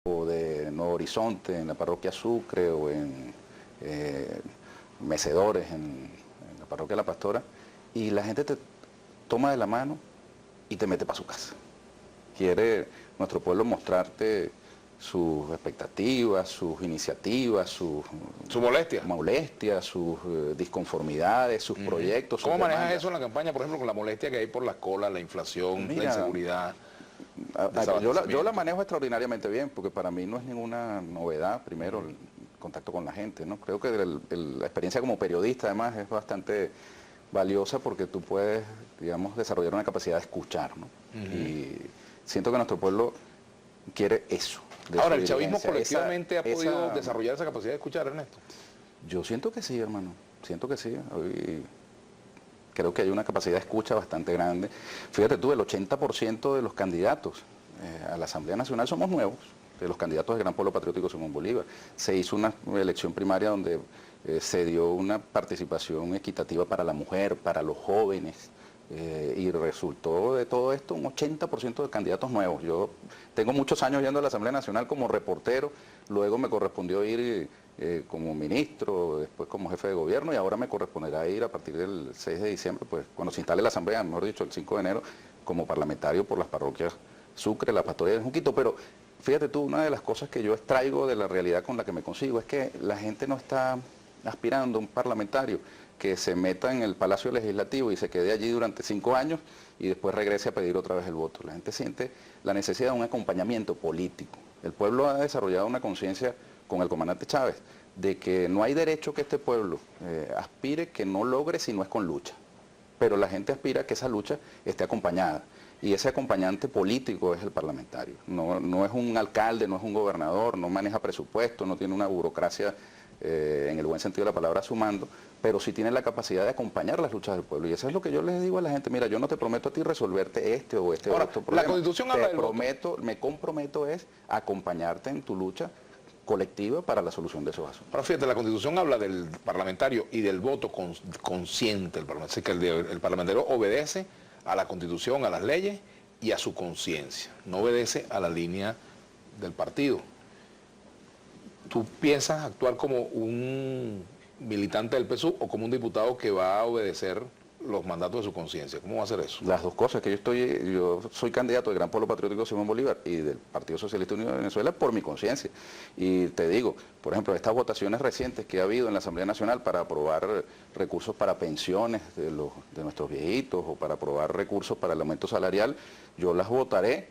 o de Nuevo Horizonte, en la parroquia Sucre, o en Mecedores, en la parroquia La Pastora, y la gente te toma de la mano y te mete para su casa. Quiere nuestro pueblo mostrarte sus expectativas, sus iniciativas, sus molestias, sus disconformidades, sus proyectos. ¿Cómo sus manejas demandas. eso en la campaña, por ejemplo, con la molestia que hay por las colas, la inflación, Mira, la inseguridad? yo la manejo extraordinariamente bien, porque para mí no es ninguna novedad, primero, el contacto con la gente, ¿no? Creo que la experiencia como periodista, además, es bastante valiosa porque tú puedes, digamos, desarrollar una capacidad de escuchar, ¿no? Y siento que nuestro pueblo quiere eso. Ahora, ¿el chavismo colectivamente ha podido desarrollar esa capacidad de escuchar, Ernesto? Yo siento que sí, hermano, siento que sí. Hoy creo que hay una capacidad de escucha bastante grande. Fíjate tú, el 80% de los candidatos a la Asamblea Nacional somos nuevos, de los candidatos del Gran Pueblo Patriótico Simón Bolívar. Se hizo una elección primaria donde se dio una participación equitativa para la mujer, para los jóvenes, y resultó de todo esto un 80% de candidatos nuevos. Yo tengo muchos años yendo a la Asamblea Nacional como reportero, luego me correspondió ir como ministro, después como jefe de gobierno, y ahora me corresponderá ir a partir del 6 de diciembre, pues cuando se instale la Asamblea, mejor dicho, el 5 de enero, como parlamentario por las parroquias Sucre, La Pastora y El Junquito. Pero fíjate tú, una de las cosas que yo extraigo de la realidad con la que me consigo es que la gente no está aspirando a un parlamentario que se meta en el Palacio Legislativo y se quede allí durante 5 años y después regrese a pedir otra vez el voto. La gente siente la necesidad de un acompañamiento político. El pueblo ha desarrollado una conciencia con el comandante Chávez de que no hay derecho que este pueblo aspire que no logre si no es con lucha. Pero la gente aspira a que esa lucha esté acompañada. Y ese acompañante político es el parlamentario. No es un alcalde, no es un gobernador, no maneja presupuesto, no tiene una burocracia en el buen sentido de la palabra sumando, pero sí tiene la capacidad de acompañar las luchas del pueblo. Y eso es lo que yo les digo a la gente: mira, yo no te prometo a ti resolverte este o este Ahora, otro problema. la Constitución habla del voto. Me comprometo es acompañarte en tu lucha colectiva para la solución de esos asuntos. Ahora fíjate, la Constitución habla del parlamentario y del voto consciente del parlamentario. Así que el parlamentario obedece a la Constitución, a las leyes y a su conciencia. No obedece a la línea del partido. ¿Tú piensas actuar como un militante del PSUV o como un diputado que va a obedecer los mandatos de su conciencia? ¿Cómo va a hacer eso? Las dos cosas, que yo soy candidato del Gran Pueblo Patriótico Simón Bolívar y del Partido Socialista Unido de Venezuela por mi conciencia. Y te digo, por ejemplo, estas votaciones recientes que ha habido en la Asamblea Nacional para aprobar recursos para pensiones de nuestros viejitos o para aprobar recursos para el aumento salarial, yo las votaré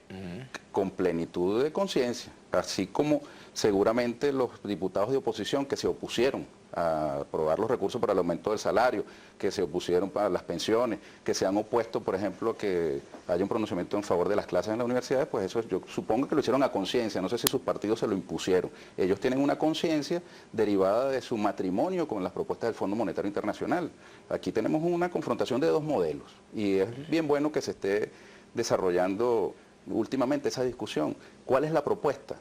con plenitud de conciencia, así como seguramente los diputados de oposición que se opusieron a aprobar los recursos para el aumento del salario, que se opusieron para las pensiones, que se han opuesto, por ejemplo, a que haya un pronunciamiento en favor de las clases en las universidades, pues eso yo supongo que lo hicieron a conciencia, no sé si sus partidos se lo impusieron. Ellos tienen una conciencia derivada de su matrimonio con las propuestas del Fondo Monetario Internacional. Aquí tenemos una confrontación de dos modelos y es bien bueno que se esté desarrollando últimamente esa discusión. ¿Cuál es la propuesta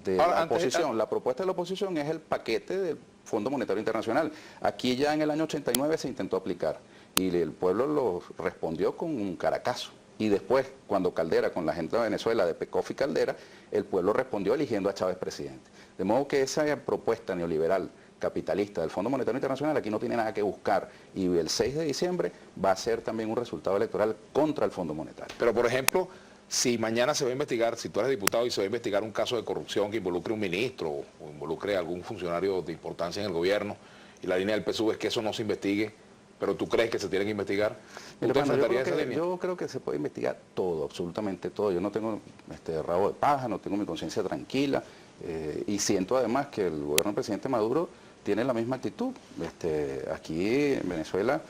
de la oposición? La propuesta de la oposición es el paquete del Fondo Monetario Internacional. Aquí ya en el año 89 se intentó aplicar y el pueblo lo respondió con un caracazo. Y después, cuando Caldera, con la gente de Venezuela, de Pecoff y Caldera, el pueblo respondió eligiendo a Chávez presidente. De modo que esa propuesta neoliberal capitalista del Fondo Monetario Internacional aquí no tiene nada que buscar, y el 6 de diciembre va a ser también un resultado electoral contra el Fondo Monetario. Pero, por ejemplo, si mañana se va a investigar, si tú eres diputado y se va a investigar un caso de corrupción que involucre a un ministro o involucre a algún funcionario de importancia en el gobierno, y la línea del PSUV es que eso no se investigue, pero tú crees que se tiene que investigar, ¿tú te enfrentarías a esa línea? Yo creo que se puede investigar todo, absolutamente todo. Yo no tengo rabo de paja, no tengo mi conciencia tranquila, y siento además que el gobierno del presidente Maduro tiene la misma actitud. Aquí en Venezuela,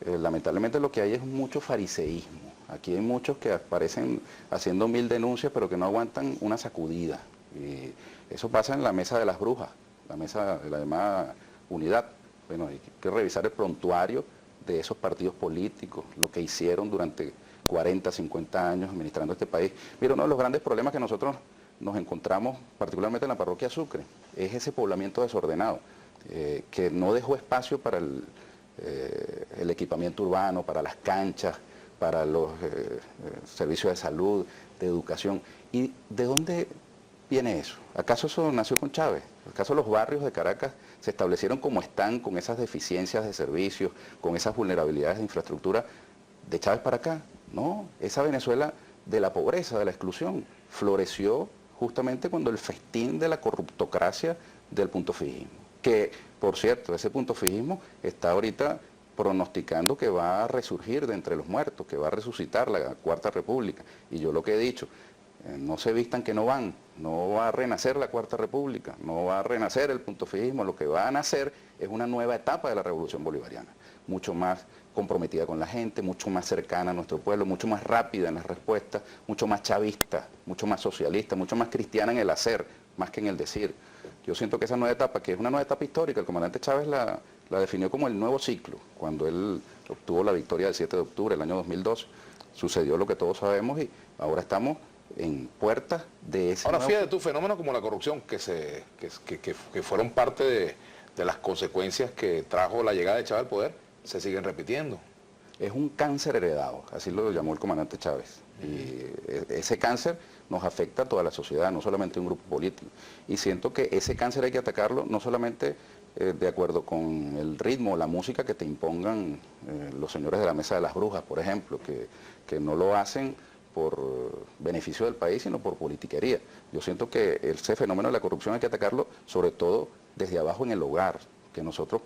lamentablemente lo que hay es mucho fariseísmo. Aquí hay muchos que aparecen haciendo 1000 denuncias, pero que no aguantan una sacudida. Y eso pasa en la mesa de las brujas, la mesa de la llamada unidad. Bueno, hay que revisar el prontuario de esos partidos políticos, lo que hicieron durante 40, 50 años administrando este país. Mira, uno de los grandes problemas que nosotros nos encontramos, particularmente en la parroquia Sucre, es ese poblamiento desordenado, que no dejó espacio para el equipamiento urbano, para las canchas, para los servicios de salud, de educación. ¿Y de dónde viene eso? ¿Acaso eso nació con Chávez? ¿Acaso los barrios de Caracas se establecieron como están, con esas deficiencias de servicios, con esas vulnerabilidades de infraestructura de Chávez para acá? No, esa Venezuela de la pobreza, de la exclusión, floreció justamente cuando el festín de la corruptocracia del punto fijismo. Que, por cierto, ese punto fijismo está ahorita pronosticando que va a resurgir de entre los muertos, que va a resucitar la Cuarta República. Y yo lo que he dicho, no se vistan que no van, no va a renacer la Cuarta República, no va a renacer el punto fijismo, lo que va a nacer es una nueva etapa de la Revolución Bolivariana, mucho más comprometida con la gente, mucho más cercana a nuestro pueblo, mucho más rápida en las respuestas, mucho más chavista, mucho más socialista, mucho más cristiana en el hacer, más que en el decir. Yo siento que esa nueva etapa, que es una nueva etapa histórica, el comandante Chávez la definió como el nuevo ciclo, cuando él obtuvo la victoria del 7 de octubre del año 2012, sucedió lo que todos sabemos y ahora estamos en puertas de ese. Ahora fíjate tú, fenómenos como la corrupción, que fueron parte de las consecuencias que trajo la llegada de Chávez al poder, se siguen repitiendo. Es un cáncer heredado, así lo llamó el comandante Chávez. Y ese cáncer nos afecta a toda la sociedad, no solamente a un grupo político. Y siento que ese cáncer hay que atacarlo no solamente de acuerdo con el ritmo, la música que te impongan los señores de la Mesa de las Brujas, por ejemplo, que no lo hacen por beneficio del país, sino por politiquería. Yo siento que ese fenómeno de la corrupción hay que atacarlo sobre todo desde abajo en el hogar, que nosotros,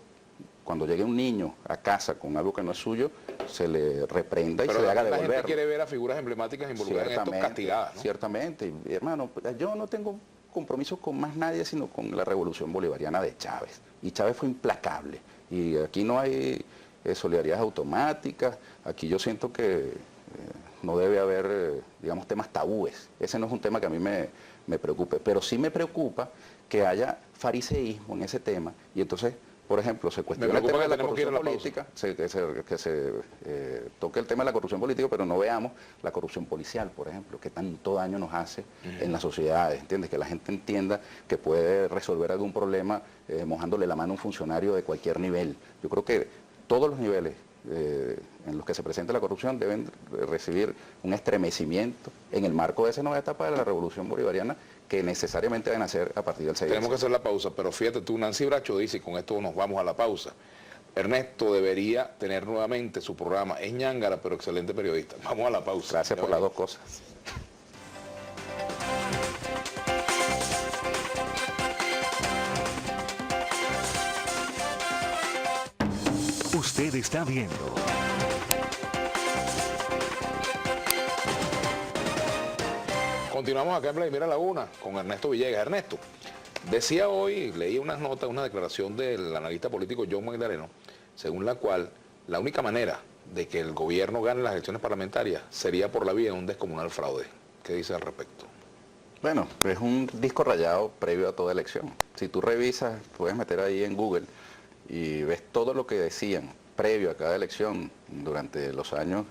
cuando llegue un niño a casa con algo que no es suyo, se le reprenda y se le haga devolver. La gente quiere ver a figuras emblemáticas involucradas en esto castigadas, ¿no? Ciertamente, y, hermano, yo no tengo compromiso con más nadie, sino con la revolución bolivariana de Chávez. Y Chávez fue implacable. Y aquí no hay solidaridades automáticas, aquí yo siento que no debe haber, digamos, temas tabúes. Ese no es un tema que a mí me preocupe, pero sí me preocupa que haya fariseísmo en ese tema y entonces, por ejemplo, se cuestiona el tema de la corrupción política, que se toque el tema de la corrupción política, pero no veamos la corrupción policial, por ejemplo, que tanto daño nos hace en las sociedades, ¿entiendes? Que la gente entienda que puede resolver algún problema mojándole la mano a un funcionario de cualquier nivel. Yo creo que todos los niveles en los que se presenta la corrupción deben recibir un estremecimiento en el marco de esa nueva etapa de la revolución bolivariana que necesariamente deben hacer a partir del 6 de Tenemos que hacer la pausa, pero fíjate tú, Nancy Bracho dice, y con esto nos vamos a la pausa, Ernesto debería tener nuevamente su programa, es ñángara, pero excelente periodista. Vamos a la pausa. Gracias por las dos cosas. Usted está viendo Continuamos acá en Vladimir Laguna con Ernesto Villegas. Ernesto, decía hoy, leí unas notas, una declaración del analista político John Magdaleno, según la cual la única manera de que el gobierno gane las elecciones parlamentarias sería por la vía de un descomunal fraude. ¿Qué dice al respecto? Bueno, es un disco rayado previo a toda elección. Si tú revisas, puedes meter ahí en Google y ves todo lo que decían previo a cada elección durante los años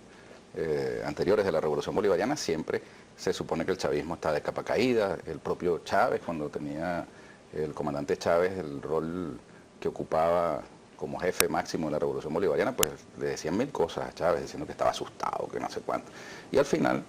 anteriores de la Revolución Bolivariana, siempre se supone que el chavismo está de capa caída. El propio Chávez, cuando tenía el comandante Chávez el rol que ocupaba como jefe máximo de la Revolución Bolivariana, pues le decían mil cosas a Chávez, diciendo que estaba asustado, que no sé cuánto. Y al final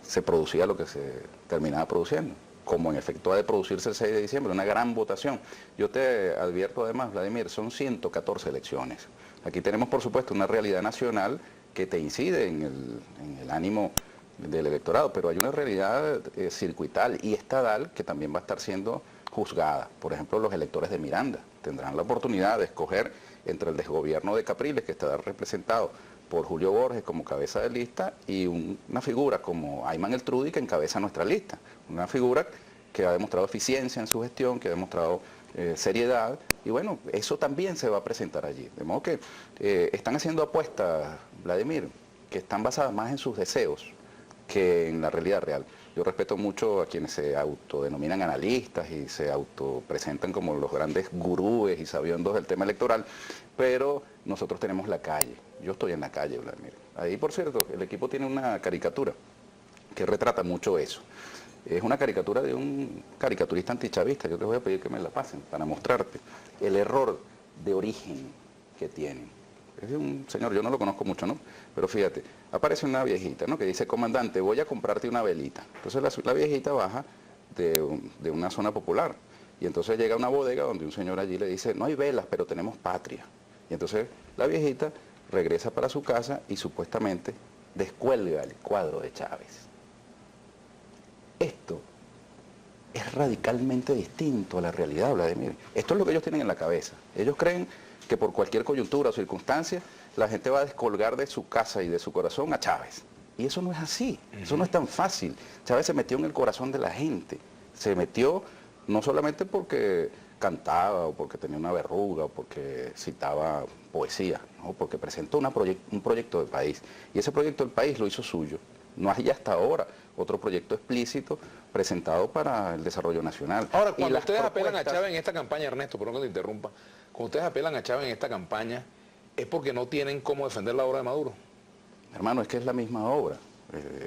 se producía lo que se terminaba produciendo, como en efecto ha de producirse el 6 de diciembre, una gran votación. Yo te advierto además, Vladimir, son 114 elecciones. Aquí tenemos, por supuesto, una realidad nacional que te incide en el ánimo del electorado, pero hay una realidad circuital y estadal que también va a estar siendo juzgada. Por ejemplo, los electores de Miranda tendrán la oportunidad de escoger entre el desgobierno de Capriles, que estará representado por Julio Borges como cabeza de lista, y una figura como Ayman El Trudi, que encabeza nuestra lista. Una figura que ha demostrado eficiencia en su gestión, que ha demostrado seriedad, y bueno, eso también se va a presentar allí. De modo que están haciendo apuestas, Vladimir, que están basadas más en sus deseos que en la realidad real. Yo respeto mucho a quienes se autodenominan analistas y se autopresentan como los grandes gurúes y sabiondos del tema electoral, pero nosotros tenemos la calle. Yo estoy en la calle, Vladimir. Ahí, por cierto, el equipo tiene una caricatura que retrata mucho eso. Es una caricatura de un caricaturista antichavista. Yo te voy a pedir que me la pasen para mostrarte el error de origen que tienen. Es de un señor, yo no lo conozco mucho, ¿no? Pero fíjate, aparece una viejita, ¿no? Que dice, comandante, voy a comprarte una velita. Entonces la viejita baja de una zona popular. Y entonces llega a una bodega donde un señor allí le dice, no hay velas, pero tenemos patria. Y entonces la viejita regresa para su casa y supuestamente descuelga el cuadro de Chávez. Esto es radicalmente distinto a la realidad, Vladimir. Esto es lo que ellos tienen en la cabeza. Ellos creen que por cualquier coyuntura o circunstancia la gente va a descolgar de su casa y de su corazón a Chávez. Y eso no es así, eso no es tan fácil. Chávez se metió en el corazón de la gente. Se metió no solamente porque cantaba o porque tenía una verruga o porque citaba poesía, ¿no? Porque presentó un proyecto de país. Y ese proyecto del país lo hizo suyo. No hay hasta ahora otro proyecto explícito presentado para el desarrollo nacional. Ahora, cuando ustedes apelan a Chávez en esta campaña, Ernesto, perdón que te interrumpa, cuando ustedes apelan a Chávez en esta campaña, es porque no tienen cómo defender la obra de Maduro. Hermano, es que es la misma obra.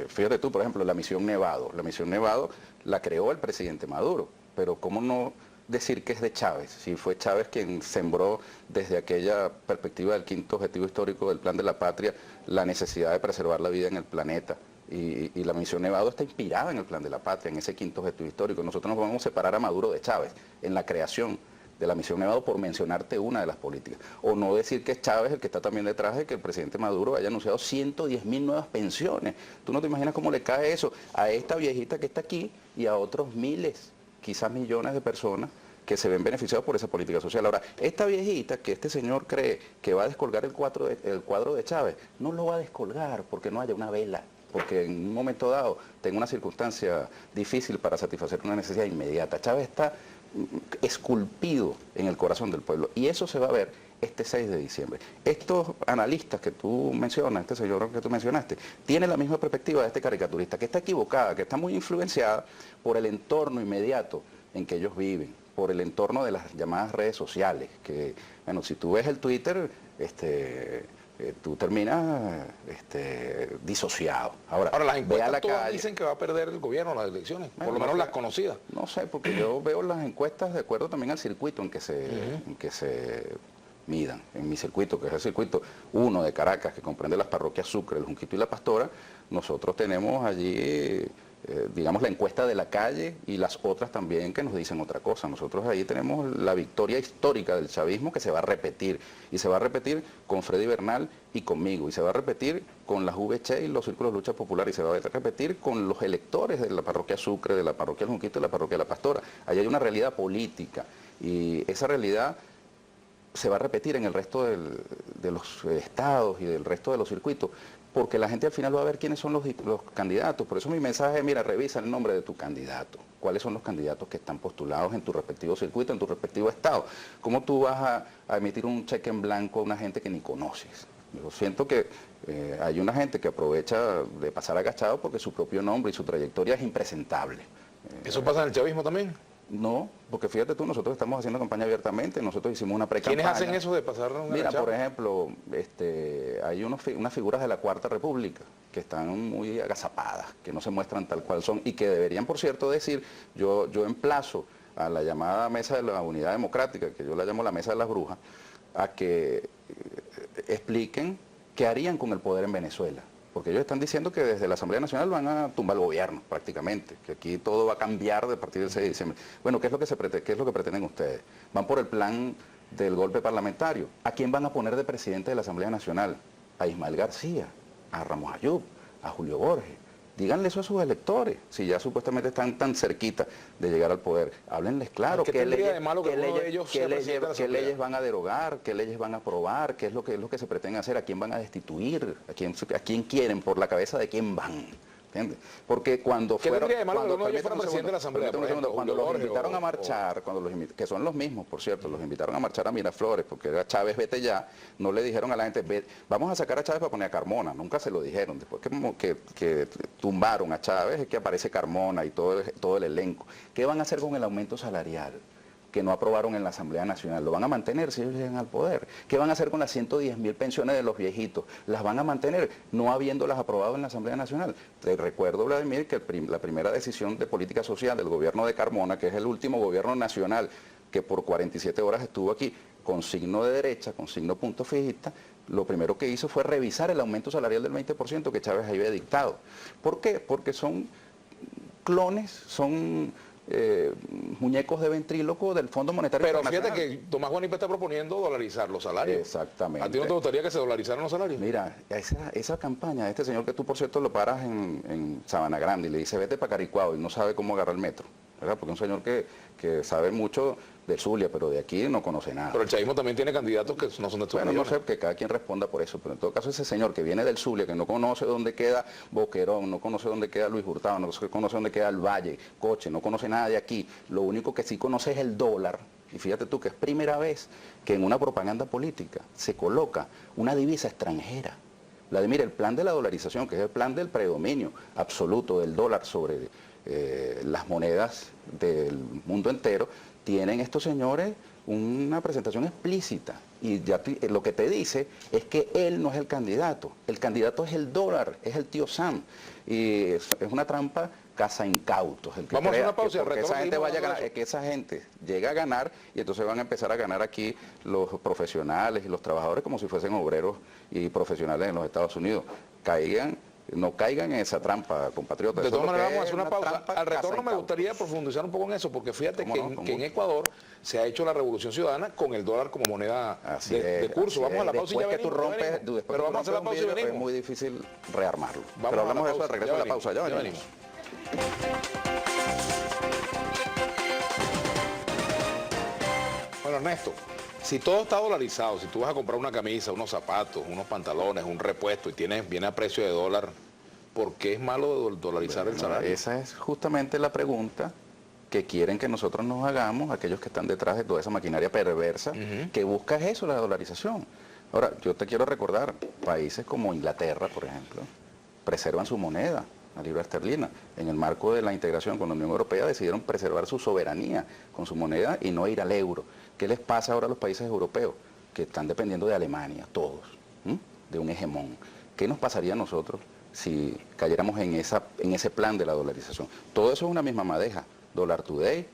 Fíjate tú, por ejemplo, la Misión Nevado. La Misión Nevado la creó el presidente Maduro, pero ¿cómo no decir que es de Chávez? Si fue Chávez quien sembró desde aquella perspectiva del quinto objetivo histórico del Plan de la Patria la necesidad de preservar la vida en el planeta. Y la Misión Nevado está inspirada en el Plan de la Patria, en ese quinto objetivo histórico. Nosotros no podemos separar a Maduro de Chávez en la creación de la Misión Nevado por mencionarte una de las políticas. O no decir que es Chávez el que está también detrás de que el presidente Maduro haya anunciado 110.000 nuevas pensiones. Tú no te imaginas cómo le cae eso a esta viejita que está aquí y a otros miles, quizás millones de personas que se ven beneficiados por esa política social. Ahora, esta viejita que este señor cree que va a descolgar el cuadro de Chávez, no lo va a descolgar porque no haya una vela, porque en un momento dado tenga una circunstancia difícil para satisfacer una necesidad inmediata. Chávez está esculpido en el corazón del pueblo y eso se va a ver este 6 de diciembre. Estos analistas que tú mencionas, este señor que tú mencionaste, tiene la misma perspectiva de este caricaturista, que está equivocada, que está muy influenciada por el entorno inmediato en que ellos viven, por el entorno de las llamadas redes sociales, que, bueno, si tú ves el Twitter, tú terminas disociado. Ahora las encuestas todas calle. Dicen que va a perder el gobierno las elecciones, por lo menos las conocidas. No sé, porque yo veo las encuestas de acuerdo también al circuito en que se midan. En mi circuito, que es el circuito 1 de Caracas, que comprende las parroquias Sucre, el Junquito y la Pastora, nosotros tenemos allí, digamos, la encuesta de la calle y las otras también que nos dicen otra cosa. Nosotros ahí tenemos la victoria histórica del chavismo que se va a repetir, y se va a repetir con Freddy Bernal y conmigo, y se va a repetir con las VC y los círculos de lucha popular, y se va a repetir con los electores de la parroquia Sucre, de la parroquia El Junquito y de la parroquia La Pastora. Allí hay una realidad política, y esa realidad se va a repetir en el resto de los estados y del resto de los circuitos, porque la gente al final va a ver quiénes son los candidatos. Por eso mi mensaje es, mira, revisa el nombre de tu candidato. ¿Cuáles son los candidatos que están postulados en tu respectivo circuito, en tu respectivo estado? ¿Cómo tú vas a emitir un cheque en blanco a una gente que ni conoces? Yo siento que hay una gente que aprovecha de pasar agachado porque su propio nombre y su trayectoria es impresentable. ¿Eso pasa en el chavismo también? No, porque fíjate tú, nosotros estamos haciendo campaña abiertamente, nosotros hicimos una pre-campaña. ¿Quiénes hacen eso de pasar un Mira, agachado? por ejemplo, hay unas figuras de la Cuarta República que están muy agazapadas, que no se muestran tal cual son y que deberían, por cierto, decir, yo emplazo a la llamada Mesa de la Unidad Democrática, que yo la llamo la Mesa de las Brujas, a que expliquen qué harían con el poder en Venezuela. Porque ellos están diciendo que desde la Asamblea Nacional van a tumbar el gobierno prácticamente, que aquí todo va a cambiar a partir del 6 de diciembre. Bueno, ¿qué es lo que pretenden ustedes? Van por el plan del golpe parlamentario. ¿A quién van a poner de presidente de la Asamblea Nacional? A Ismael García, a Ramos Ayub, a Julio Borges. Díganle eso a sus electores, si ya supuestamente están tan cerquita de llegar al poder. Háblenles claro qué leyes van a derogar, qué leyes van a aprobar, qué es lo que se pretende hacer, a quién van a destituir, a quién quieren, por la cabeza de quién van. ¿Entiendes? Porque cuando ¿Qué fueron... tendría de malo que uno de ellos fuera permítame un presidente de la Asamblea? segundo, permítame un segundo, cuando los Jorge invitaron a marchar, que son los mismos, por cierto, los invitaron a marchar a Miraflores, porque era Chávez, vete ya, no le dijeron a la gente, vamos a sacar a Chávez para poner a Carmona, nunca se lo dijeron. Después que tumbaron a Chávez es que aparece Carmona y todo el elenco. ¿Qué van a hacer con el aumento salarial que no aprobaron en la Asamblea Nacional? ¿Lo van a mantener si ellos llegan al poder? ¿Qué van a hacer con las 110.000 pensiones de los viejitos? ¿Las van a mantener no habiéndolas aprobado en la Asamblea Nacional? Te recuerdo, Vladimir, que la primera decisión de política social del gobierno de Carmona, que es el último gobierno nacional que por 47 horas estuvo aquí con signo de derecha, con signo punto fijista, lo primero que hizo fue revisar el aumento salarial del 20% que Chávez había dictado. ¿Por qué? Porque son clones, son muñecos de ventríloco del Fondo Monetario Pero Internacional. fíjate que Tomás Guanipa está proponiendo dolarizar los salarios. Exactamente. ¿A ti no te gustaría que se dolarizaran los salarios? Mira, esa campaña de este señor que tú, por cierto, lo paras en Sabana Grande y le dice vete para Caricuao y no sabe cómo agarrar el metro, ¿verdad? Porque es un señor que sabe mucho del Zulia, pero de aquí no conoce nada. Pero el chavismo también tiene candidatos que no son de estos Bueno, no millones. sé, que cada quien responda por eso, pero en todo caso ese señor que viene del Zulia, que no conoce dónde queda Boquerón, no conoce dónde queda Luis Hurtado, no conoce dónde queda el Valle, Coche, no conoce nada de aquí, lo único que sí conoce es el dólar, y fíjate tú que es primera vez que en una propaganda política se coloca una divisa extranjera. Mira, el plan de la dolarización, que es el plan del predominio absoluto del dólar sobre las monedas del mundo entero, tienen estos señores una presentación explícita y ya lo que te dice es que él no es el candidato es el dólar, es el tío Sam y es una trampa caza incautos. El que Vamos a hacer crea una pausa y al porque retorno esa gente seguimos vaya a hablando ganar, de es que esa gente llega a ganar y entonces van a empezar a ganar aquí los profesionales y los trabajadores como si fuesen obreros y profesionales en los Estados Unidos. No caigan en esa trampa, compatriotas. De Eso todas es lo maneras, que vamos a hacer es una pausa. trampa Al retorno caza me incautos. gustaría profundizar un poco en eso, porque fíjate ¿Cómo que, no? que en Ecuador se ha hecho la revolución ciudadana con el dólar como moneda de curso. Vamos a la pausa y ya venimos. Pero vamos a hacer la pausa y Es venimos. muy difícil rearmarlo. Vamos Pero a la hablamos de eso pausa, al regreso ya de la pausa. Ya venimos, venimos. Bueno, Ernesto, si todo está dolarizado, si tú vas a comprar una camisa, unos zapatos, unos pantalones, un repuesto y viene a precio de dólar, ¿por qué es malo dolarizar el salario? Esa es justamente la pregunta que quieren que nosotros nos hagamos, aquellos que están detrás de toda esa maquinaria perversa, que busca es eso, la dolarización. Ahora, yo te quiero recordar, países como Inglaterra, por ejemplo, preservan su moneda, la libra esterlina. En el marco de la integración con la Unión Europea decidieron preservar su soberanía con su moneda y no ir al euro. ¿Qué les pasa ahora a los países europeos? Que están dependiendo de Alemania, todos, de un hegemón. ¿Qué nos pasaría a nosotros si cayéramos en ese plan de la dolarización? Todo eso es una misma madeja. Dollar Today,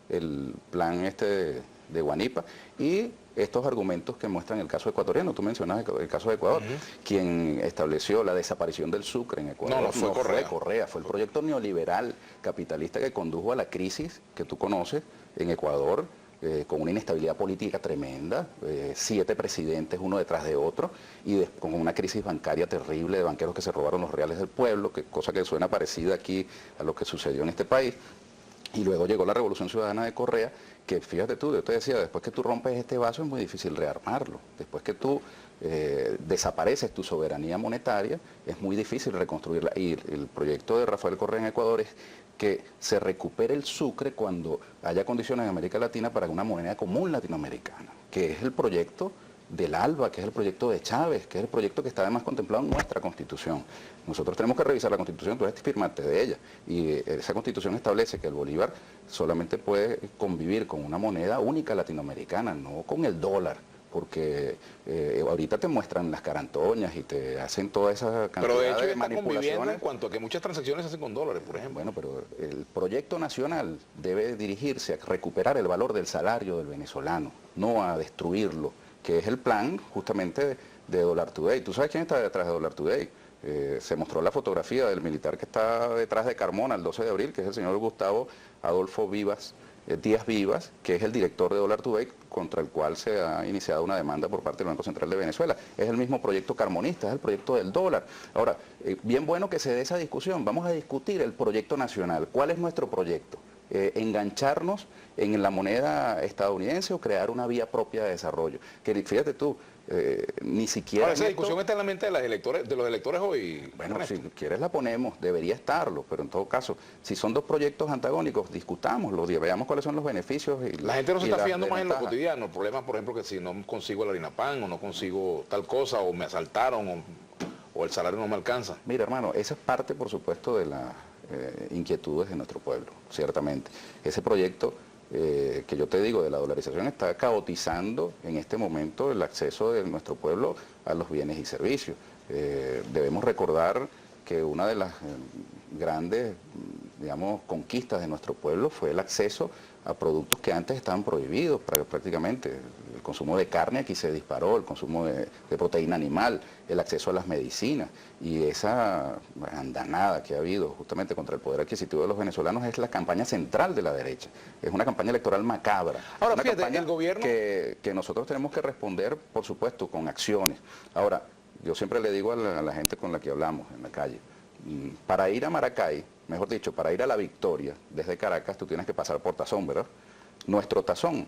el plan de Guanipa y estos argumentos que muestran el caso ecuatoriano. Tú mencionas el caso de Ecuador, quien estableció la desaparición del sucre en Ecuador. No fue Correa, fue el proyecto neoliberal capitalista que condujo a la crisis que tú conoces en Ecuador, con una inestabilidad política tremenda, 7 presidentes uno detrás de otro, y con una crisis bancaria terrible de banqueros que se robaron los reales del pueblo, cosa que suena parecida aquí a lo que sucedió en este país. Y luego llegó la Revolución Ciudadana de Correa, que fíjate tú, yo te decía, después que tú rompes este vaso es muy difícil rearmarlo. Después que tú desapareces tu soberanía monetaria, es muy difícil reconstruirla. Y el proyecto de Rafael Correa en Ecuador es que se recupere el sucre cuando haya condiciones en América Latina para una moneda común latinoamericana, que es el proyecto del ALBA, que es el proyecto de Chávez, que es el proyecto que está además contemplado en nuestra Constitución. Nosotros tenemos que revisar la Constitución, tú eres firmante de ella, y esa Constitución establece que el bolívar solamente puede convivir con una moneda única latinoamericana, no con el dólar, porque ahorita te muestran las carantoñas y te hacen toda esa cantidad Pero de hecho de está conviviendo manipulaciones. en cuanto a que muchas transacciones se hacen con dólares, por ejemplo. Bueno, pero el proyecto nacional debe dirigirse a recuperar el valor del salario del venezolano, no a destruirlo, que es el plan justamente de Dollar Today. ¿Tú sabes quién está detrás de Dollar Today? Se mostró la fotografía del militar que está detrás de Carmona el 12 de abril, que es el señor Gustavo Adolfo Díaz Vivas, que es el director de Dollar Today, contra el cual se ha iniciado una demanda por parte del Banco Central de Venezuela. Es el mismo proyecto carmonista, es el proyecto del dólar. Ahora, bien bueno que se dé esa discusión. Vamos a discutir el proyecto nacional. ¿Cuál es nuestro proyecto? Engancharnos en la moneda estadounidense o crear una vía propia de desarrollo. Que fíjate tú, ni siquiera... Ahora, esa discusión está en la mente de los electores hoy. Bueno, Ernesto. si quieres la ponemos, debería estarlo, pero en todo caso, si son dos proyectos antagónicos, discutámoslos, veamos cuáles son los beneficios. La gente no se está las fijando más en lo desventajas. cotidiano. El problema, por ejemplo, que si no consigo la harina pan o no consigo tal cosa o me asaltaron o el salario no me alcanza. Mira, hermano, esa es parte, por supuesto, de las inquietudes de nuestro pueblo, ciertamente. Ese proyecto que yo te digo de la dolarización está caotizando en este momento el acceso de nuestro pueblo a los bienes y servicios. Debemos recordar que una de las grandes, digamos, conquistas de nuestro pueblo fue el acceso a productos que antes estaban prohibidos prácticamente. El consumo de carne aquí se disparó, el consumo de proteína animal, el acceso a las medicinas y esa andanada que ha habido justamente contra el poder adquisitivo de los venezolanos es la campaña central de la derecha. Es una campaña electoral macabra. Ahora, una fíjate, campaña el gobierno... que nosotros tenemos que responder, por supuesto, con acciones. Ahora, yo siempre le digo a la gente con la que hablamos en la calle, para ir a Maracay, mejor dicho, para ir a La Victoria, desde Caracas, tú tienes que pasar por Tazón, ¿verdad? Nuestro Tazón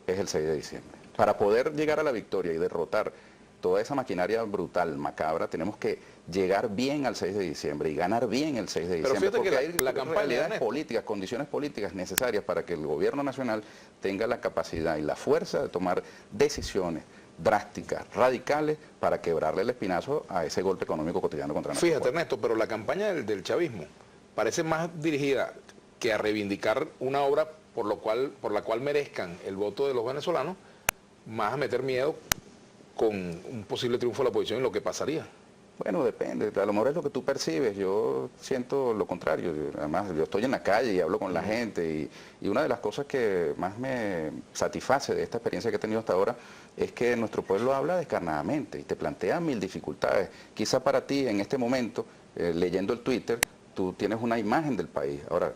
es el 6 de diciembre. Para poder llegar a La Victoria y derrotar toda esa maquinaria brutal, macabra, tenemos que llegar bien al 6 de diciembre y ganar bien el 6 de diciembre. Pero fíjate porque que la hay campaña, realidades políticas, condiciones políticas necesarias para que el gobierno nacional tenga la capacidad y la fuerza de tomar decisiones drásticas, radicales, para quebrarle el espinazo a ese golpe económico cotidiano contra nosotros. Fíjate, Ernesto, pero la campaña del chavismo parece más dirigida que a reivindicar una obra por la cual merezcan el voto de los venezolanos, más a meter miedo con un posible triunfo de la oposición y lo que pasaría. Bueno, depende, a lo mejor es lo que tú percibes, yo siento lo contrario, además yo estoy en la calle y hablo con la gente y una de las cosas que más me satisface de esta experiencia que he tenido hasta ahora es que nuestro pueblo habla descarnadamente y te plantea mil dificultades. Quizá para ti en este momento, leyendo el Twitter, tú tienes una imagen del país. Ahora,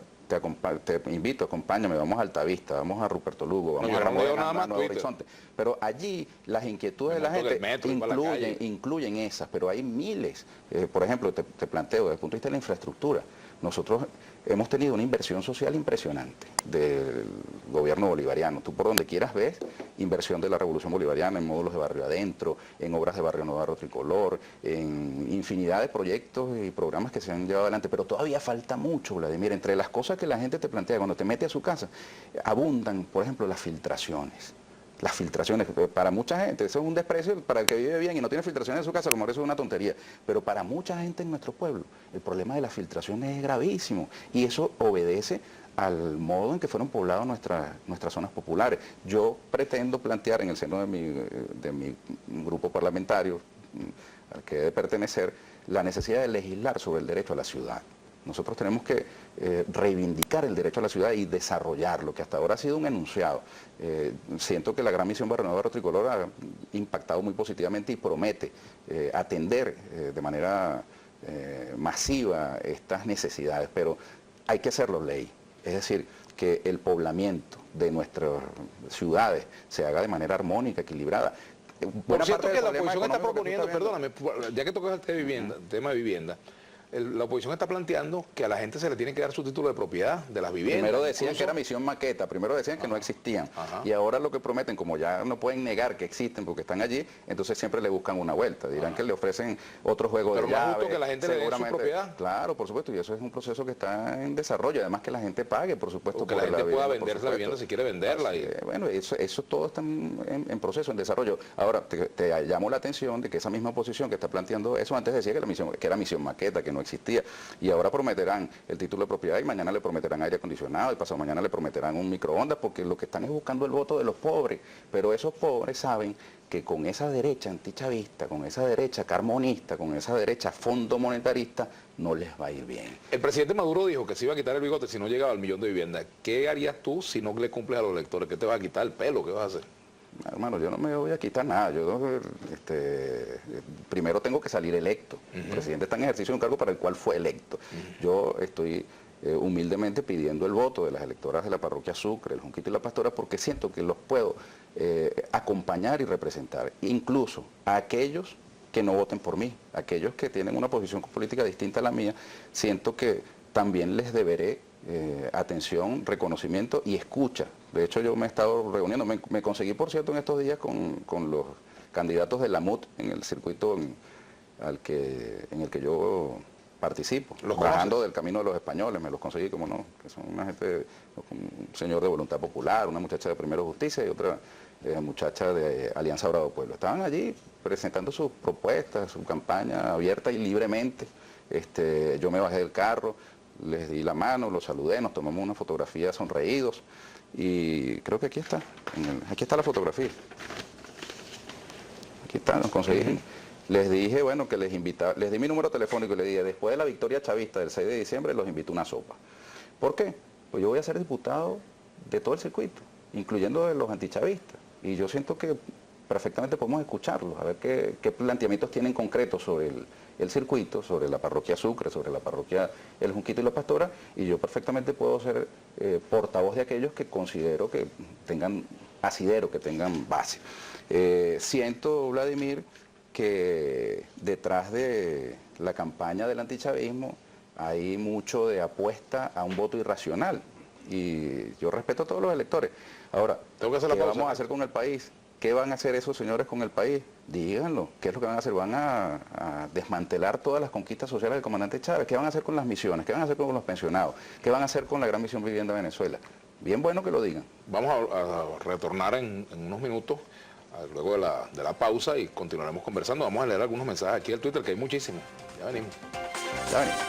te invito, acompáñame, vamos a Altavista, vamos a Ruperto Lugo, vamos a Nuevo Horizonte. Pero allí las inquietudes de la gente incluyen esas, pero hay miles. Por ejemplo, te planteo desde el punto de vista de la infraestructura. Nosotros hemos tenido una inversión social impresionante del gobierno bolivariano. Tú por donde quieras ves inversión de la revolución bolivariana en módulos de barrio adentro, en obras de barrio nuevo, barrio tricolor, en infinidad de proyectos y programas que se han llevado adelante. Pero todavía falta mucho, Vladimir. Entre las cosas que la gente te plantea cuando te mete a su casa, abundan, por ejemplo, las filtraciones. Las filtraciones, para mucha gente, eso es un desprecio para el que vive bien y no tiene filtraciones en su casa, a lo mejor eso es una tontería, pero para mucha gente en nuestro pueblo, el problema de las filtraciones es gravísimo y eso obedece al modo en que fueron pobladas nuestras zonas populares. Yo pretendo plantear en el seno de mi grupo parlamentario, al que he de pertenecer, la necesidad de legislar sobre el derecho a la ciudad. Nosotros tenemos que reivindicar el derecho a la ciudad y desarrollarlo, que hasta ahora ha sido un enunciado. Siento que la gran misión Barrio Nuevo, Barrio Tricolor ha impactado muy positivamente y promete atender de manera masiva estas necesidades, pero hay que hacerlo ley. Es decir, que el poblamiento de nuestras ciudades se haga de manera armónica, equilibrada. Por cierto que la oposición está proponiendo, perdóname, ya que tocas el tema de vivienda, la oposición está planteando que a la gente se le tiene que dar su título de propiedad de las viviendas. Primero decían que era misión maqueta, primero decían que no existían. Y ahora lo que prometen, como ya no pueden negar que existen porque están allí, entonces siempre le buscan una vuelta. Dirán que le ofrecen otro juego de llaves. Pero más justo que la gente le dé su propiedad. Claro, por supuesto, y eso es un proceso que está en desarrollo. Además que la gente pague, por supuesto. O que la gente pueda vender la vivienda si quiere venderla. Bueno, eso todo está en proceso, en desarrollo. Ahora, te llamó la atención de que esa misma oposición que está planteando eso, antes decía que era misión maqueta, que no existía. Y ahora prometerán el título de propiedad y mañana le prometerán aire acondicionado y pasado mañana le prometerán un microondas porque lo que están es buscando el voto de los pobres. Pero esos pobres saben que con esa derecha antichavista, con esa derecha carmonista, con esa derecha fondo monetarista, no les va a ir bien. El presidente Maduro dijo que se iba a quitar el bigote si no llegaba al 1.000.000 de viviendas. ¿Qué harías tú si no le cumples a los electores? ¿Qué te vas a quitar el pelo? ¿Qué vas a hacer? Hermano, yo no me voy a quitar nada. Yo primero tengo que salir electo. El presidente está en ejercicio de un cargo para el cual fue electo. Yo estoy humildemente pidiendo el voto de las electoras de la parroquia Sucre, el Junquito y la Pastora, porque siento que los puedo acompañar y representar, incluso a aquellos que no voten por mí, aquellos que tienen una posición política distinta a la mía, siento que también les deberé atención, reconocimiento y escucha. De hecho, yo me he estado reuniendo, me conseguí, por cierto, en estos días con los candidatos de la MUT en el circuito en el que yo participo, bajando del camino de los españoles, me los conseguí, como no, que son una gente, un señor de Voluntad Popular, una muchacha de Primero Justicia y otra muchacha de Alianza Bravo Pueblo. Estaban allí presentando sus propuestas, su campaña abierta y libremente. Yo me bajé del carro, les di la mano, los saludé, nos tomamos una fotografía sonreídos y creo que aquí está la fotografía. Aquí está, nos conseguí. Les dije, bueno, que les di mi número telefónico y les dije, después de la victoria chavista del 6 de diciembre, los invito a una sopa. ¿Por qué? Pues yo voy a ser diputado de todo el circuito, incluyendo de los antichavistas. Y yo siento que perfectamente podemos escucharlos, a ver qué planteamientos tienen concretos sobre el circuito, sobre la parroquia Sucre, sobre la parroquia El Junquito y La Pastora, y yo perfectamente puedo ser portavoz de aquellos que considero que tengan asidero, que tengan base. Siento, Vladimir, que detrás de la campaña del antichavismo hay mucho de apuesta a un voto irracional, y yo respeto a todos los electores. Ahora, tengo que hacer la ¿qué pausa, vamos a hacer con el país? ¿Qué van a hacer esos señores con el país? Díganlo. ¿Qué es lo que van a hacer? ¿Van a desmantelar todas las conquistas sociales del comandante Chávez? ¿Qué van a hacer con las misiones? ¿Qué van a hacer con los pensionados? ¿Qué van a hacer con la gran misión Vivienda Venezuela? Bien bueno que lo digan. Vamos a retornar en unos minutos, luego de la pausa, y continuaremos conversando. Vamos a leer algunos mensajes aquí en Twitter, que hay muchísimos. Ya venimos. Ya venimos.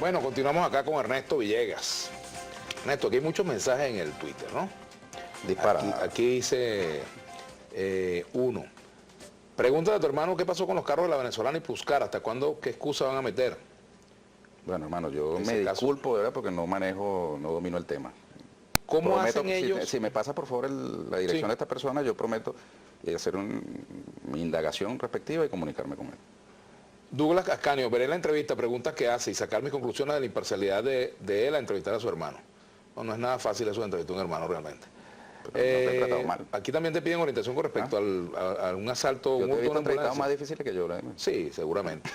Bueno, continuamos acá con Ernesto Villegas. Ernesto, aquí hay muchos mensajes en el Twitter, ¿no? Dispara. Aquí dice uno. Pregúntale a tu hermano qué pasó con los carros de la Venezolana y Puscar, ¿hasta cuándo, qué excusa van a meter? Bueno, hermano, yo me disculpo, de verdad, porque no domino el tema. ¿Cómo Prometo, hacen ellos? Si me pasa por favor la dirección de esta persona, yo prometo hacer mi indagación respectiva y comunicarme con él. Douglas Cascaño, veré la entrevista, preguntas que hace y sacar mis conclusiones de la imparcialidad de él a entrevistar a su hermano. No es nada fácil eso de entrevistar a un hermano realmente. No te he tratado mal. Aquí también te piden orientación con respecto a un asalto. Yo te he visto entrevistados más difíciles que yo. Sí, seguramente.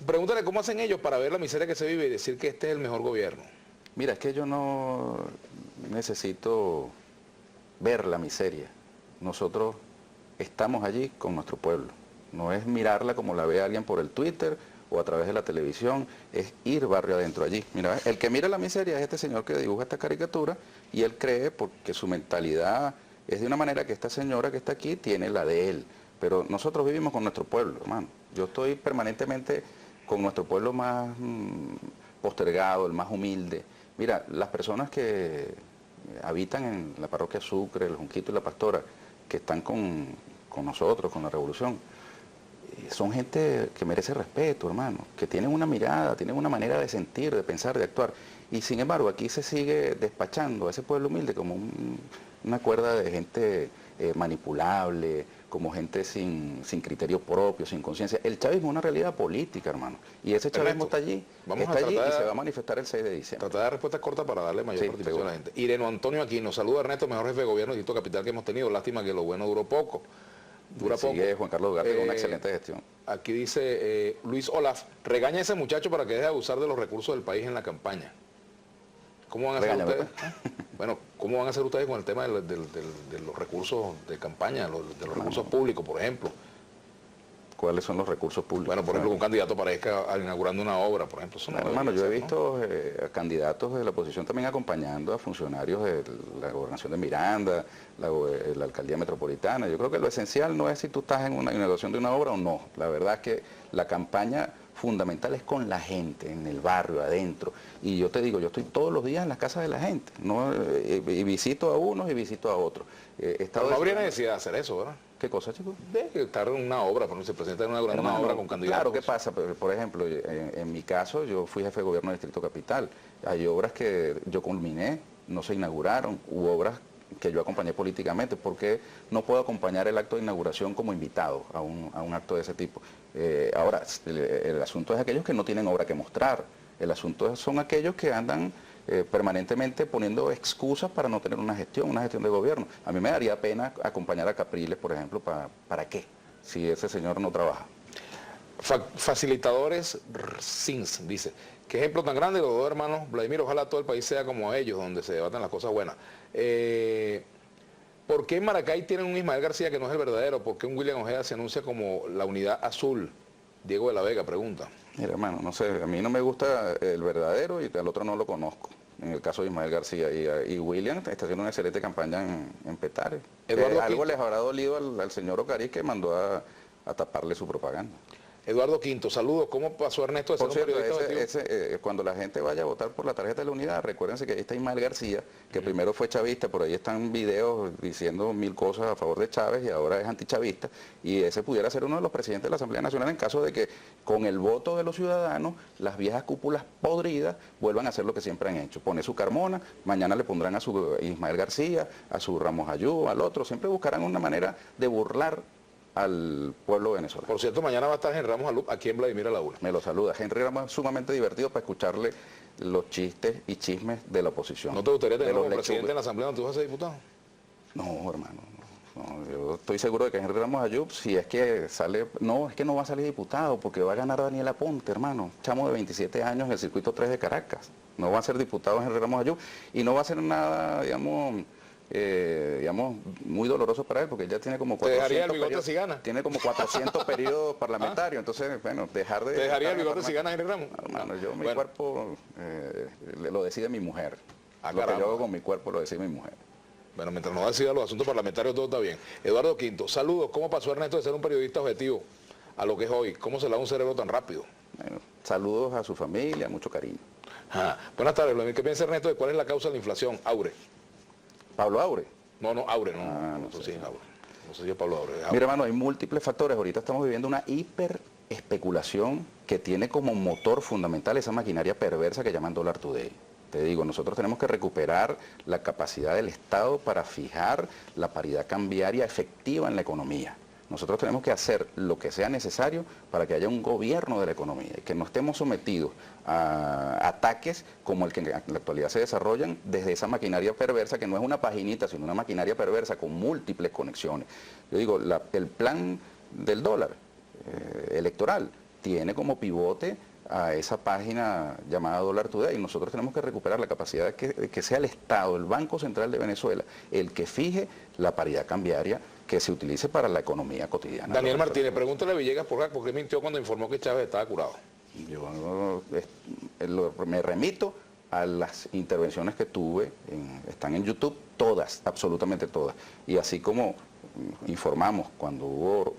Pregúntale cómo hacen ellos para ver la miseria que se vive y decir que este es el mejor gobierno. Mira, es que yo no necesito ver la miseria. Nosotros estamos allí con nuestro pueblo. No es mirarla como la ve alguien por el Twitter o a través de la televisión, es ir barrio adentro allí. Mira, el que mira la miseria es este señor que dibuja esta caricatura, y él cree, porque su mentalidad es de una manera, que esta señora que está aquí tiene la de él. Pero nosotros vivimos con nuestro pueblo, hermano. Yo estoy permanentemente con nuestro pueblo más postergado, el más humilde. Mira, las personas que habitan en la parroquia Sucre, el Junquito y la Pastora, que están con nosotros, con la revolución, son gente que merece respeto, hermano, que tienen una mirada, tienen una manera de sentir, de pensar, de actuar. Y sin embargo, aquí se sigue despachando a ese pueblo humilde como una cuerda de gente manipulable, como gente sin criterio propio, sin conciencia. El chavismo es una realidad política, hermano. Y ese chavismo está allí, y se va a manifestar el 6 de diciembre. Tratar de dar respuestas cortas para darle mayor participación a la gente. Ireno Antonio aquí nos saluda. Ernesto, mejor jefe de gobierno y Distrito Capital que hemos tenido. Lástima que lo bueno duró poco. Sigue Juan Carlos Ugarte con una excelente gestión. Aquí dice Luis Olaf, regaña a ese muchacho para que deje de abusar de los recursos del país en la campaña. ¿Cómo van a hacer ustedes? Bueno, ¿cómo van a hacer ustedes con el tema de los recursos de campaña, de los recursos públicos, por ejemplo? ¿Cuáles son los recursos públicos? Bueno, por ejemplo, que un candidato aparezca inaugurando una obra, por ejemplo. Bueno, hermano, yo he visto a candidatos de la oposición también acompañando a funcionarios de la gobernación de Miranda, la alcaldía metropolitana. Yo creo que lo esencial no es si tú estás en una inauguración de una obra o no. La verdad es que la campaña fundamental es con la gente, en el barrio, adentro. Y yo te digo, yo estoy todos los días en las casas de la gente, ¿no? Y visito a unos y visito a otros. Pero no habría necesidad de hacer eso, ¿verdad? ¿Qué cosa, chicos? De estar en una obra, porque se presenta en una obra con candidatos. Claro, ¿qué pasa? Por ejemplo, en mi caso, yo fui jefe de gobierno del Distrito Capital. Hay obras que yo culminé, no se inauguraron, hubo obras que yo acompañé políticamente, porque no puedo acompañar el acto de inauguración como invitado a un acto de ese tipo. Ahora, el asunto es aquellos que no tienen obra que mostrar, el asunto son aquellos que andan permanentemente poniendo excusas para no tener una gestión de gobierno. A mí me daría pena acompañar a Capriles, por ejemplo, ¿para qué? Si ese señor no trabaja. Facilitadores SINS dice, qué ejemplo tan grande los dos hermanos Vladimir, ojalá todo el país sea como ellos, donde se debatan las cosas buenas. ¿Por qué en Maracay tienen un Ismael García que no es el verdadero? ¿Por qué un William Ojeda se anuncia como la unidad azul? Diego de la Vega pregunta. Mira, hermano, no sé, a mí no me gusta el verdadero y al otro no lo conozco. En el caso de Ismael García y William está haciendo una excelente campaña en Petare. Algo les habrá dolido al señor Ocariz, que mandó a taparle su propaganda. Eduardo Quinto, saludos. ¿Cómo pasó Ernesto de ser Por un cierto, periodista objetivo? cuando la gente vaya a votar por la tarjeta de la unidad, recuérdense que ahí está Ismael García, que primero fue chavista, por ahí están videos diciendo mil cosas a favor de Chávez y ahora es antichavista, y ese pudiera ser uno de los presidentes de la Asamblea Nacional en caso de que con el voto de los ciudadanos, las viejas cúpulas podridas vuelvan a hacer lo que siempre han hecho, poner su Carmona, mañana le pondrán a su Ismael García, a su Ramos Ayú, al otro, siempre buscarán una manera de burlar al pueblo venezolano. Por cierto, mañana va a estar Henry Ramos Alup aquí en Vladimir a la 1. Me lo saluda. Henry Ramos es sumamente divertido para escucharle los chistes y chismes de la oposición. ¿No te gustaría tener como lechugas. presidente en la Asamblea donde tú vas a ser diputado? No, hermano. No, yo estoy seguro de que Henry Ramos Ayub, si es que sale, no, es que no va a salir diputado, porque va a ganar Daniel Aponte, hermano. Chamo de 27 años en el circuito 3 de Caracas. No va a ser diputado Henry Ramos Ayub y no va a ser nada, digamos, muy doloroso para él, porque él ya tiene como 400 dejaría el bigote periodos, si gana? tiene como 400 periodos parlamentarios, entonces, bueno, dejar de... ¿Te dejaría el bigote si gana Henry Ramos? Hermano, yo mi Bueno. cuerpo lo decide mi mujer. Ah, Lo que caramba. yo hago con mi cuerpo lo decide mi mujer. Bueno, mientras no decida los asuntos parlamentarios, todo está bien. Eduardo Quinto, saludos. ¿Cómo pasó Ernesto de ser un periodista objetivo a lo que es hoy? ¿Cómo se le da un cerebro tan rápido? Bueno, saludos a su familia, mucho cariño. Ajá. Buenas tardes, Vladimir. ¿Qué piensa Ernesto de cuál es la causa de la inflación? Aure. Pablo Aure. No, Aure, no. No No sé. sé si es Aure. No sé si es Pablo Aure. es Aure. Mira, hermano, hay múltiples factores. Ahorita estamos viviendo una hiperespeculación que tiene como motor fundamental esa maquinaria perversa que llaman Dollar Today. Te digo, nosotros tenemos que recuperar la capacidad del Estado para fijar la paridad cambiaria efectiva en la economía. Nosotros tenemos que hacer lo que sea necesario para que haya un gobierno de la economía y que no estemos sometidos a ataques como el que en la actualidad se desarrollan desde esa maquinaria perversa, que no es una paginita, sino una maquinaria perversa con múltiples conexiones. Yo digo, el plan del dólar electoral tiene como pivote a esa página llamada Dollar Today. Nosotros tenemos que recuperar la capacidad de que sea el Estado, el Banco Central de Venezuela, el que fije la paridad cambiaria que se utilice para la economía cotidiana. Daniel Martínez, pregúntale a Villegas por qué mintió cuando informó que Chávez estaba curado. Yo me remito a las intervenciones que tuve, están en YouTube, todas, absolutamente todas. Y así como informamos cuando hubo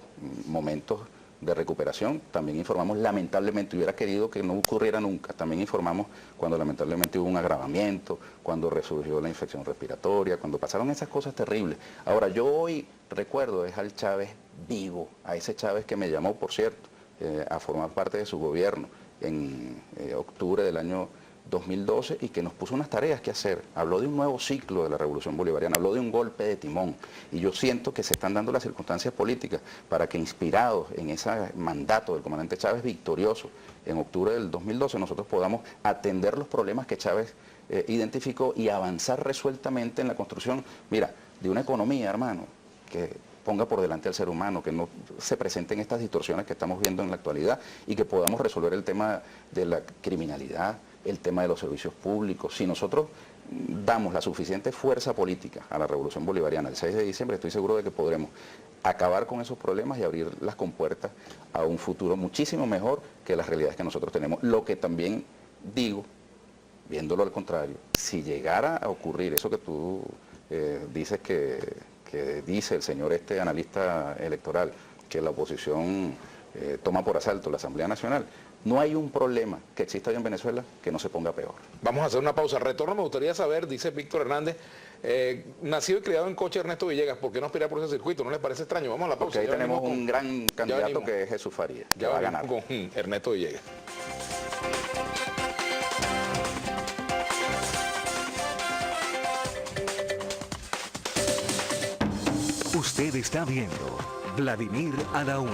momentos de recuperación, también informamos lamentablemente, hubiera querido que no ocurriera nunca, también informamos cuando lamentablemente hubo un agravamiento, cuando resurgió la infección respiratoria, cuando pasaron esas cosas terribles. Ahora, yo hoy recuerdo es al Chávez vivo, a ese Chávez que me llamó, por cierto, a formar parte de su gobierno en octubre del año 2012 y que nos puso unas tareas que hacer. Habló de un nuevo ciclo de la revolución bolivariana, habló de un golpe de timón y yo siento que se están dando las circunstancias políticas para que, inspirados en ese mandato del comandante Chávez victorioso en octubre del 2012, nosotros podamos atender los problemas que Chávez identificó y avanzar resueltamente en la construcción, mira, de una economía, hermano, que ponga por delante al ser humano, que no se presenten estas distorsiones que estamos viendo en la actualidad y que podamos resolver el tema de la criminalidad, el tema de los servicios públicos. Si nosotros damos la suficiente fuerza política a la revolución bolivariana el 6 de diciembre, estoy seguro de que podremos acabar con esos problemas y abrir las compuertas a un futuro muchísimo mejor que las realidades que nosotros tenemos. Lo que también digo, viéndolo al contrario, si llegara a ocurrir eso que tú dices que dice el señor analista electoral, que la oposición toma por asalto la Asamblea Nacional, no hay un problema que exista hoy en Venezuela que no se ponga peor. Vamos a hacer una pausa. Retorno, me gustaría saber, dice Víctor Hernández, nacido y criado en Coche Ernesto Villegas, ¿por qué no aspirar por ese circuito? ¿No les parece extraño? Vamos a la pausa. Porque ahí tenemos un gran candidato que es Jesús Faría, que va a ganar. Con Ernesto Villegas. Usted está viendo Vladimir a la 1.